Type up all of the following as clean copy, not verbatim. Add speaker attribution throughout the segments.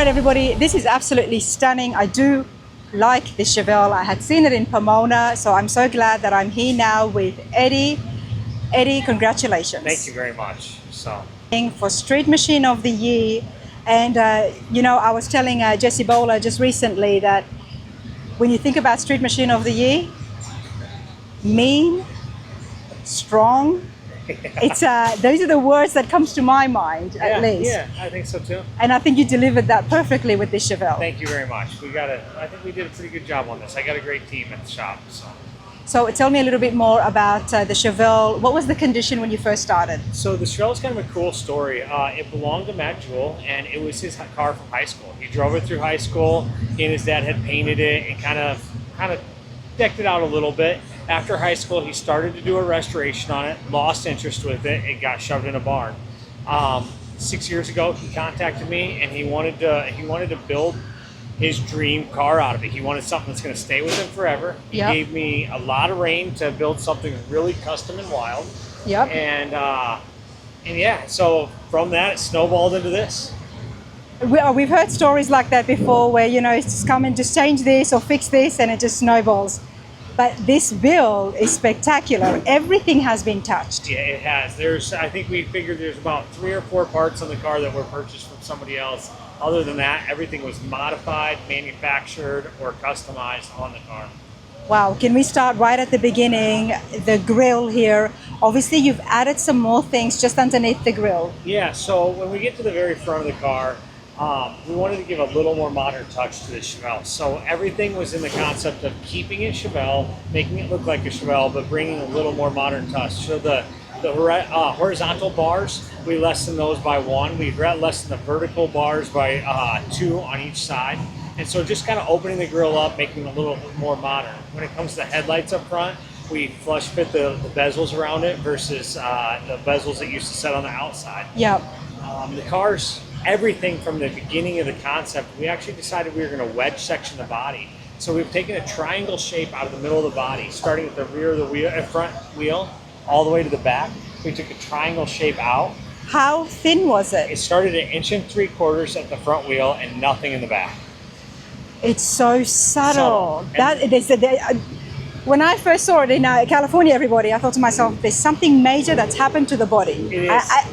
Speaker 1: right, everybody, this is absolutely stunning. I do like this Chevelle. I had seen it in Pomona, so I'm so glad that I'm here now with Eddie. Eddie, congratulations.
Speaker 2: Thank you very much.
Speaker 1: For Street Machine of the Year. And, you know, I was telling Jesse Bowler just recently that when you think about Street Machine of the Year, mean, strong, it's those are the words that comes to my mind, at least.
Speaker 2: Yeah, I think so too.
Speaker 1: And I think you delivered that perfectly with this Chevelle.
Speaker 2: Thank you very much. I think we did a pretty good job on this. I got a great team at the shop.
Speaker 1: So tell me a little bit more about the Chevelle. What was the condition when you first started?
Speaker 2: So the Chevelle is kind of a cool story. It belonged to Matt Jewell, and it was his car from high school. He drove it through high school. He and his dad had painted it and kind of decked it out a little bit. After high school, he started to do a restoration on it, lost interest with it, and got shoved in a barn. 6 years ago, he contacted me, and he wanted to build his dream car out of it. He wanted something that's going to stay with him forever. He gave me a lot of rain to build something really custom and wild.
Speaker 1: Yep.
Speaker 2: And yeah, so from that, it snowballed into this.
Speaker 1: We've heard stories like that before, where, you know, it's just come and just change this or fix this, and it just snowballs. But this build is spectacular. Everything has been touched.
Speaker 2: Yeah, it has. I think we figured there's about 3 or 4 parts on the car that were purchased from somebody else. Other than that, everything was modified, manufactured, or customized on the car.
Speaker 1: Wow, can we start right at the beginning? The grille here. Obviously, you've added some more things just underneath the grille.
Speaker 2: Yeah, so when we get to the very front of the car, we wanted to give a little more modern touch to the Chevelle. So everything was in the concept of keeping it Chevelle, making it look like a Chevelle, but bringing a little more modern touch. So the horizontal bars, we lessened those by 1. We lessened the vertical bars by 2 on each side. And so just kind of opening the grille up, making it a little bit more modern. When it comes to headlights up front, we flush fit the bezels around it versus the bezels that used to set on the outside.
Speaker 1: Yep.
Speaker 2: The cars, everything from the beginning of the concept, we actually decided we were going to wedge section the body. So we've taken a triangle shape out of the middle of the body, starting at the rear of the wheel, front wheel, all the way to the back. We took a triangle shape out.
Speaker 1: How thin was it?
Speaker 2: It started at 1 3/4 at the front wheel and nothing in the back.
Speaker 1: It's so subtle. When I first saw it in California, everybody, I thought to myself, there's something major that's happened to the body.
Speaker 2: It is.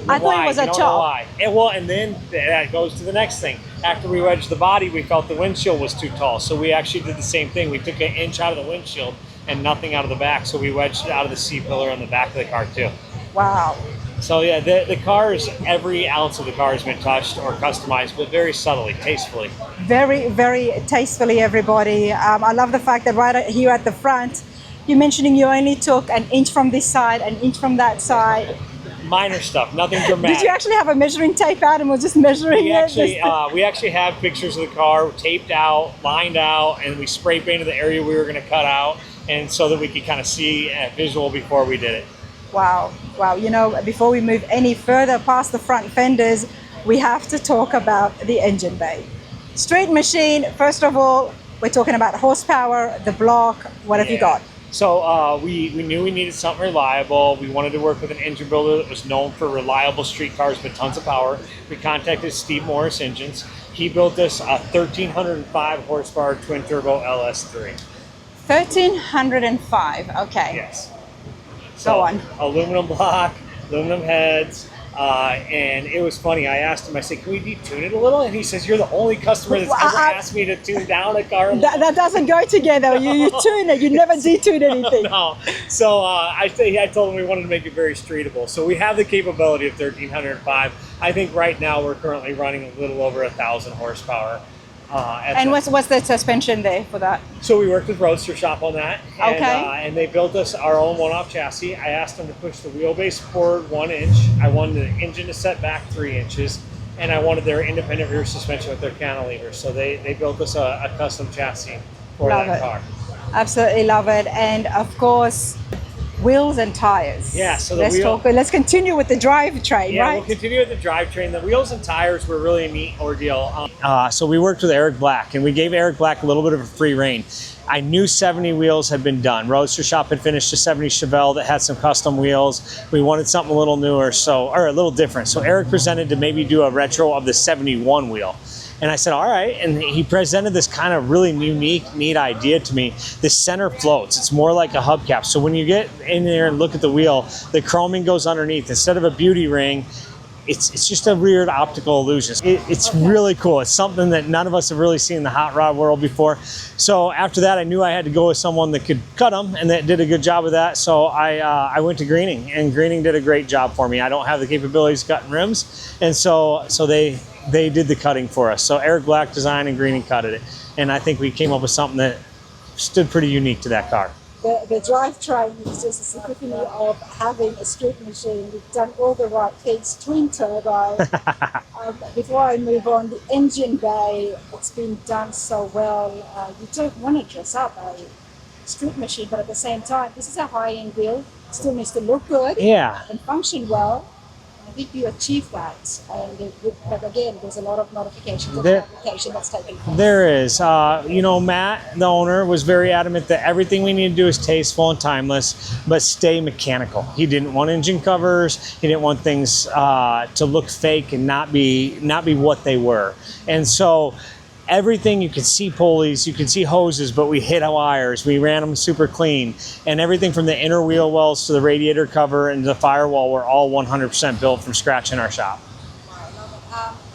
Speaker 1: I thought it was a chop.
Speaker 2: And then that goes to the next thing. After we wedged the body, we felt the windshield was too tall. So we actually did the same thing. We took 1 inch out of the windshield and nothing out of the back. So we wedged it out of the C-pillar on the back of the car too.
Speaker 1: Wow.
Speaker 2: So yeah, the cars, every ounce of the car has been touched or customized, but very subtly, tastefully.
Speaker 1: Very, very tastefully, everybody. I love the fact that right here at the front, you're mentioning you only took 1 inch from this side, 1 inch from that side.
Speaker 2: Minor stuff, nothing dramatic.
Speaker 1: Did you actually have a measuring tape out and we're just measuring it?
Speaker 2: We actually have pictures of the car taped out, lined out, and we spray painted the area we were going to cut out, and so that we could kind of see a visual before we did it.
Speaker 1: Wow. Wow. You know, before we move any further past the front fenders, we have to talk about the engine bay. Street Machine, first of all, we're talking about horsepower, the block. What have you got?
Speaker 2: So we knew we needed something reliable. We wanted to work with an engine builder that was known for reliable street cars but tons of power. We contacted Steve Morris Engines. He built us a 1,305 horsepower twin turbo LS3.
Speaker 1: 1,305. Okay.
Speaker 2: Yes.
Speaker 1: Go on.
Speaker 2: Aluminum block, aluminum heads, and it was funny. I asked him, I said, can we detune it a little? And he says, you're the only customer that's ever asked me to tune down a car.
Speaker 1: That doesn't go together. You tune it. You never detune anything.
Speaker 2: No. So I told him we wanted to make it very streetable. So we have the capability of 1,305. I think right now we're currently running a little over 1,000 horsepower.
Speaker 1: And what's the suspension there for that?
Speaker 2: So we worked with Roadster Shop on that. And,
Speaker 1: okay.
Speaker 2: And they built us our own one-off chassis. I asked them to push the wheelbase forward 1 inch. I wanted the engine to set back 3 inches. And I wanted their independent rear suspension with their cantilever. So they built us a custom chassis for that car.
Speaker 1: Absolutely love it. And of course, wheels and tires.
Speaker 2: Yeah, so
Speaker 1: let's continue with the drivetrain, right?
Speaker 2: Yeah, we'll continue with the drivetrain. The wheels and tires were really a neat ordeal. So we worked with Eric Black, and we gave Eric Black a little bit of a free rein. I knew 70 wheels had been done. Roadster Shop had finished a 70 Chevelle that had some custom wheels. We wanted something a little newer, or a little different. So Eric presented to maybe do a retro of the 71 wheel. And I said, all right. And he presented this kind of really unique, neat idea to me. The center floats. It's more like a hubcap. So when you get in there and look at the wheel, the chroming goes underneath. Instead of a beauty ring, it's just a weird optical illusion. It's really cool. It's something that none of us have really seen in the hot rod world before. So after that, I knew I had to go with someone that could cut them, and that did a good job of that. So I went to Greening, and Greening did a great job for me. I don't have the capabilities of cutting rims, and so they did the cutting for us. So Eric Black designed and Greening cutted it, and I think we came up with something that stood pretty unique to that car.
Speaker 3: The drivetrain is just a epiphany of having a street machine. We've done all the right things, twin turbo. Before I move on, the engine bay, it's been done so well. You don't want to dress up a street machine, but at the same time, this is a high-end build. It still needs to look good and function well. I think you achieved that, but again, there's a lot of modifications and application that's taking place.
Speaker 2: There is. Matt, the owner, was very adamant that everything we need to do is tasteful and timeless, but stay mechanical. He didn't want engine covers. He didn't want things to look fake and not be what they were. And so everything, you could see pulleys, you could see hoses, but we hit wires, we ran them super clean, and everything from the inner wheel wells to the radiator cover and the firewall were all 100% built from scratch in our shop.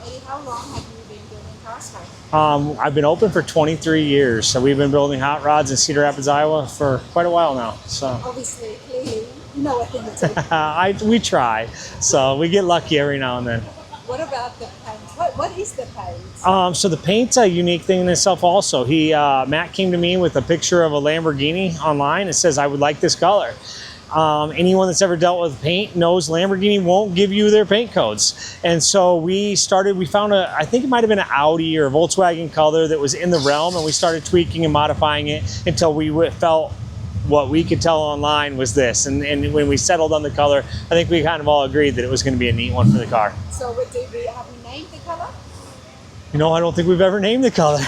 Speaker 3: Eddie, how long have you been building cars for?
Speaker 2: I've been open for 23 years, so we've been building hot rods in Cedar Rapids, Iowa for quite a while now. So
Speaker 3: obviously, clearly, you know a thing or two.
Speaker 2: we try, so we get lucky every now and then.
Speaker 3: What about the paint? What is the paint?
Speaker 2: So the paint's a unique thing in itself also. Matt came to me with a picture of a Lamborghini online. It says, I would like this color. Anyone that's ever dealt with paint knows Lamborghini won't give you their paint codes. And so we found I think it might have been an Audi or a Volkswagen color that was in the realm, and we started tweaking and modifying it until we felt what we could tell online was this. And when we settled on the color, I think we kind of all agreed that it was going to be a neat one for the car.
Speaker 3: So have we named the color?
Speaker 2: I don't think we've ever named the color.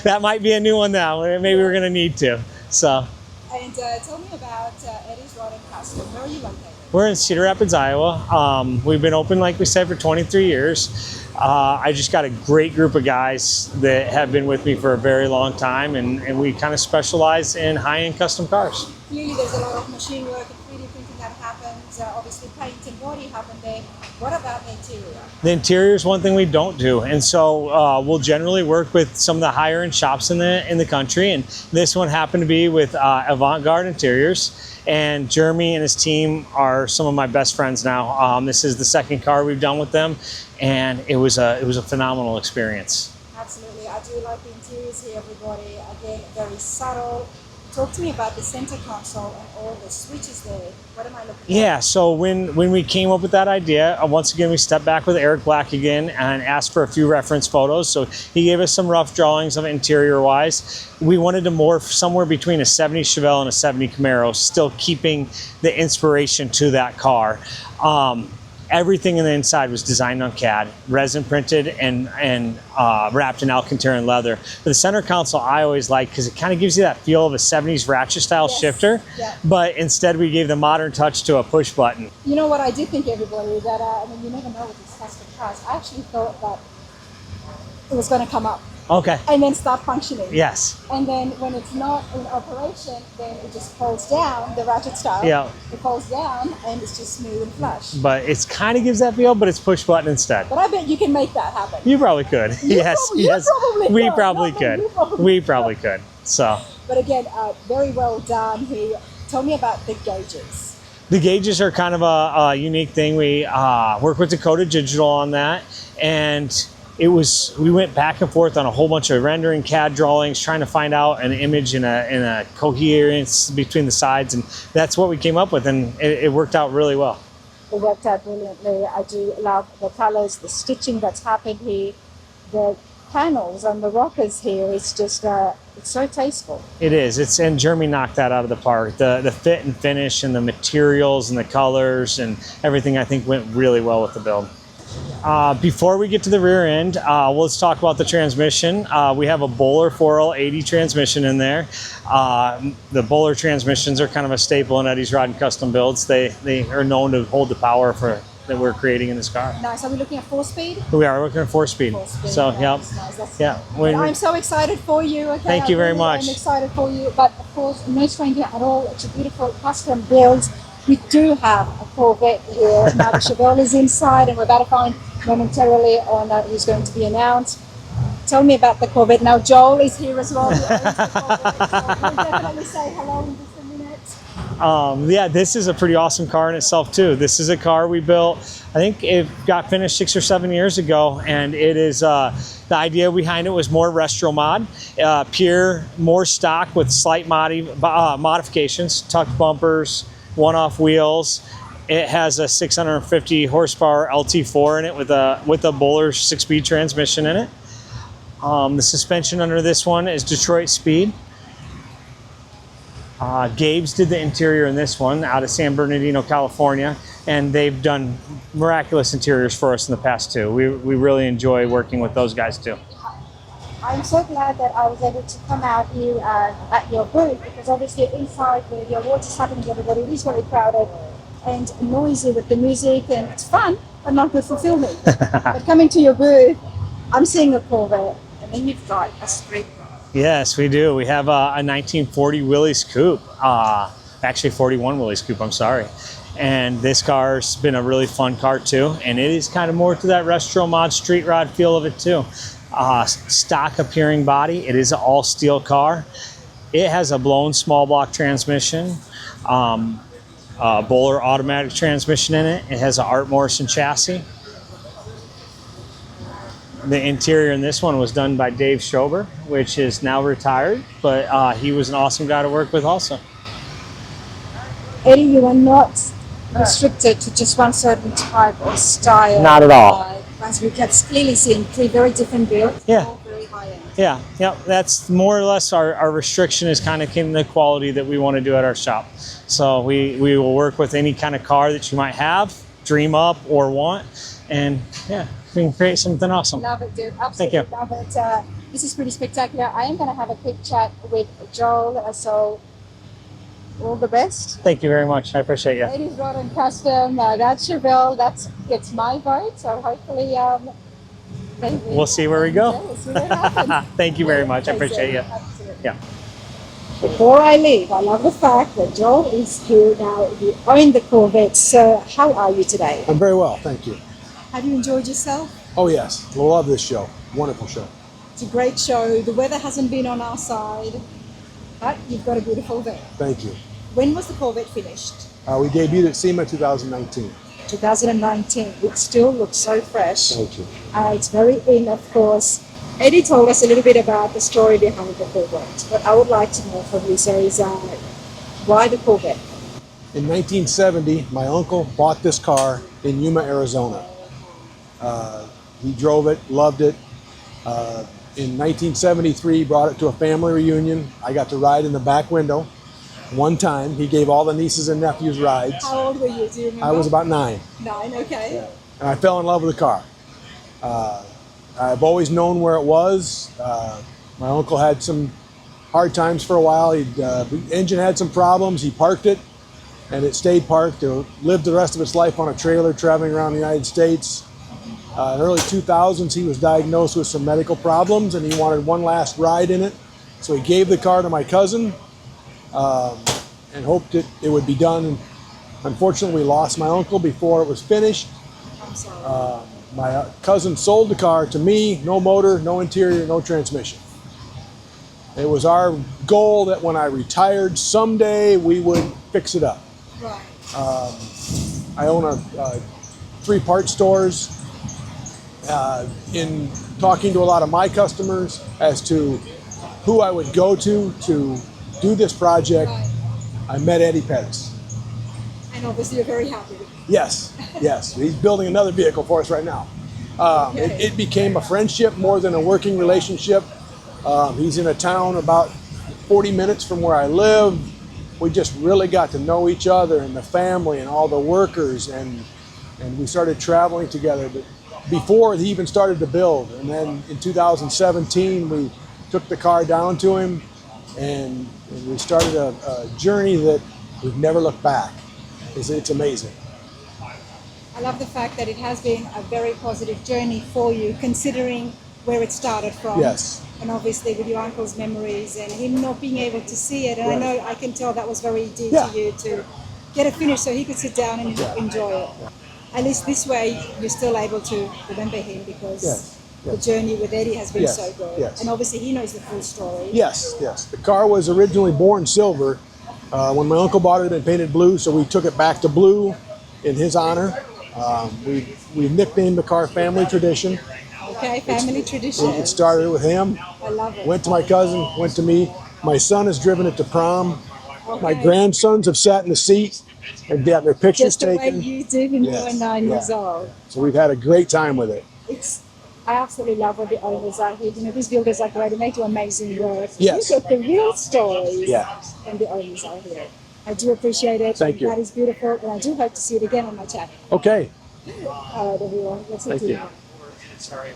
Speaker 2: That might be a new one now. Maybe we're going to need to. So.
Speaker 3: And tell me about Eddie's Rod and Custom. Where are you located?
Speaker 2: We're in Cedar Rapids, Iowa. We've been open, like we said, for 23 years. I just got a great group of guys that have been with me for a very long time, and we kind of specialize in high-end custom cars.
Speaker 3: Clearly there's a lot of machine work and 3D printing that happens. Obviously paint and body happen there. What about the interior?
Speaker 2: The interior is one thing we don't do, and so we'll generally work with some of the higher-end shops in the country, and this one happened to be with Avant-Garde Interiors. And Jeremy and his team are some of my best friends now. This is the second car we've done with them, and it was a phenomenal experience.
Speaker 3: Absolutely, I do like the interiors here, everybody. Again, very subtle. Talk to me about the center console and all the switches there. What am I looking at?
Speaker 2: Yeah, so when we came up with that idea, once again, we stepped back with Eric Black again and asked for a few reference photos. So he gave us some rough drawings of interior-wise. We wanted to morph somewhere between a 70 Chevelle and a 70 Camaro, still keeping the inspiration to that car. Everything in the inside was designed on CAD, resin printed, and wrapped in Alcantaran leather. But the center console I always like because it kind of gives you that feel of a 70s ratchet style shifter, but instead we gave the modern touch to a push button.
Speaker 3: You know what I did think, everybody, that you never know with these custom cars. I actually thought that it was going to come up.
Speaker 2: Okay.
Speaker 3: And then start functioning.
Speaker 2: Yes.
Speaker 3: And then when it's not in operation, then it just falls down, the ratchet style.
Speaker 2: Yeah.
Speaker 3: It falls down and it's just smooth and flush.
Speaker 2: But it's kind of gives that feel, but it's push button instead.
Speaker 3: But I bet you can make that happen.
Speaker 2: You probably could. Yes. We probably could. We probably could. So.
Speaker 3: But again, very well done here. Tell me about the gauges.
Speaker 2: The gauges are kind of a unique thing. We work with Dakota Digital on that, and we went back and forth on a whole bunch of rendering CAD drawings, trying to find out an image in a coherence between the sides, and that's what we came up with, and it worked out really well.
Speaker 3: It worked out brilliantly. I do love the colors, the stitching that's happened here, the panels and the rockers here. It's just it's so tasteful.
Speaker 2: It is. And Jeremy knocked that out of the park. The fit and finish and the materials and the colors and everything, I think, went really well with the build. Before we get to the rear end, let's talk about the transmission. We have a Bowler 4L80 transmission in there. The Bowler transmissions are kind of a staple in Eddie's Rod and Custom builds. They are known to hold the power for that we're creating in this car.
Speaker 3: Nice. Are we looking at 4-speed?
Speaker 2: We are looking at 4-speed.
Speaker 3: 4-speed.
Speaker 2: So,
Speaker 3: Nice,
Speaker 2: yep.
Speaker 3: nice. That's
Speaker 2: Yeah.
Speaker 3: But I'm so excited for you. Okay,
Speaker 2: Thank you very
Speaker 3: really
Speaker 2: much.
Speaker 3: I'm excited for you. But of course, no stranger at all. It's a beautiful custom build. We do have a Corvette here. Now the Chevelle is inside, and we're about to find momentarily on who's going to be announced. Tell me about the Corvette. Now Joel is here as well. He owns the Corvette. So we'll definitely say hello in just a minute.
Speaker 2: Yeah, this is a pretty awesome car in itself too. This is a car we built, I think it got finished 6 or 7 years ago, and it is, the idea behind it was more retro mod, pure, more stock with slight modifications, tucked bumpers, one-off wheels. It has a 650 horsepower LT4 in it with a Bowler 6-speed transmission in it. The suspension under this one is Detroit Speed. Gabe's did the interior in this one out of San Bernardino, California, and they've done miraculous interiors for us in the past too. We really enjoy working with those guys too.
Speaker 3: I'm so glad that I was able to come out here at your booth, because obviously inside where the awards is happening, everybody it is very crowded and noisy with the music, and it's fun but not good for filming. But coming to your booth, I'm seeing a Corvette, and then you've got a street car.
Speaker 2: Yes, we do. We have a 1940 Willys Coupe, actually 41 Willys Coupe, I'm sorry. And this car's been a really fun car too, and it is kind of more to that retro mod street rod feel of it too. Stock appearing body. It is an all steel car. It has a blown small block transmission, Bowler automatic transmission in it. It has an Art Morrison chassis. The interior in this one was done by Dave Schober, which is now retired, but he was an awesome guy to work with also.
Speaker 3: Eddie, you are not restricted to just one certain type of style.
Speaker 2: Not at all.
Speaker 3: As we can clearly see in 3 very different builds,
Speaker 2: Yeah.
Speaker 3: all very high end.
Speaker 2: Yeah, that's more or less our restriction is kind of in the quality that we want to do at our shop. So we will work with any kind of car that you might have, dream up or want, and yeah, we can create something awesome.
Speaker 3: Love it, dude.
Speaker 2: Thank
Speaker 3: Absolutely
Speaker 2: you.
Speaker 3: love it. This is pretty spectacular. I am going to have a quick chat with Joel, so all the best.
Speaker 2: Thank you very much. I appreciate you.
Speaker 3: Eddie's Rod and Custom, that Chevelle, that gets my vote, so hopefully maybe
Speaker 2: We'll see where we go.
Speaker 3: We'll see what happens.
Speaker 2: Thank you very much. I
Speaker 3: Thanks,
Speaker 2: appreciate
Speaker 3: Eddie.
Speaker 2: you.
Speaker 3: Absolutely.
Speaker 2: Yeah.
Speaker 3: Before I leave, I love the fact that Joel is here now. You own the Corvette, so how are you today?
Speaker 4: I'm very well, thank you.
Speaker 1: Have you enjoyed yourself?
Speaker 4: Oh yes, love this show. Wonderful show.
Speaker 1: It's a great show. The weather hasn't been on our side, but you've got a beautiful van.
Speaker 4: Thank you.
Speaker 1: When was the Corvette finished?
Speaker 4: We debuted at SEMA 2019.
Speaker 3: 2019. It still looks so fresh.
Speaker 4: Thank you.
Speaker 3: It's very in, of course. Eddie told us a little bit about the story behind the Corvette, but I would like to know from you, so why the Corvette?
Speaker 4: In 1970, my uncle bought this car in Yuma, Arizona. He drove it, loved it. In 1973, brought it to a family reunion. I got to ride in the back window one time. He gave all the nieces and nephews rides.
Speaker 1: How old were you? Do you remember?
Speaker 4: I was about 9.
Speaker 1: 9, okay.
Speaker 4: And I fell in love with the car. I've always known where it was. My uncle had some hard times for a while. The engine had some problems. He parked it, and it stayed parked. It lived the rest of its life on a trailer traveling around the United States. In the early 2000s, he was diagnosed with some medical problems, and he wanted one last ride in it. So he gave the car to my cousin and hoped it would be done. Unfortunately, we lost my uncle before it was finished.
Speaker 1: I'm sorry.
Speaker 4: My cousin sold the car to me, no motor, no interior, no transmission. It was our goal that when I retired, someday we would fix it up.
Speaker 1: Right.
Speaker 4: I own 3 part stores. In talking to a lot of my customers as to who I would go to do this project,
Speaker 1: Right.
Speaker 4: I met Eddie Pettus.
Speaker 1: And obviously you're very happy.
Speaker 4: Yes, yes. He's building another vehicle for us right now. It became a friendship more than a working relationship. He's in a town about 40 minutes from where I live. We just really got to know each other and the family and all the workers, and we started traveling together. But before he even started to build, and then in 2017 we took the car down to him, and we started a journey that we've never looked back. It's amazing.
Speaker 1: I love the fact that it has been a very positive journey for you, considering where it started from.
Speaker 4: Yes.
Speaker 1: And obviously with your uncle's memories and him not being able to see it. And
Speaker 4: Right.
Speaker 1: I know I can tell that was very dear
Speaker 4: Yeah.
Speaker 1: to you to get it finished so he could sit down and enjoy it. At least this way you're still able to remember him because
Speaker 4: Yes.
Speaker 1: the journey with Eddie has been
Speaker 4: Yes.
Speaker 1: so good.
Speaker 4: Yes.
Speaker 1: And obviously he knows the full story.
Speaker 4: Yes, yes. The car was originally born silver. When my uncle bought it, it had been painted blue, so we took it back to blue in his honor. We nicknamed the car Family Tradition.
Speaker 1: Okay, family tradition.
Speaker 4: It started with him.
Speaker 1: I love it.
Speaker 4: Went to my cousin, went to me. My son has driven it to prom. My
Speaker 1: Okay.
Speaker 4: grandsons have sat in the seat and gotten their pictures
Speaker 1: Just the way
Speaker 4: taken.
Speaker 1: you did when you
Speaker 4: Yes.
Speaker 1: were 9 years
Speaker 4: Yeah.
Speaker 1: old.
Speaker 4: So we've had a great time with it.
Speaker 3: I absolutely love what the owners are here. You know, these builders are great. They do amazing work.
Speaker 4: Yes.
Speaker 3: You get the real stories.
Speaker 4: Yeah.
Speaker 3: And the owners are here. I do appreciate it.
Speaker 4: Thank you.
Speaker 3: That is beautiful. And I do hope to see it again on my channel.
Speaker 4: Okay.
Speaker 3: All right, everyone. Let's
Speaker 4: Thank
Speaker 3: do
Speaker 4: you.
Speaker 3: it.
Speaker 2: Sorry.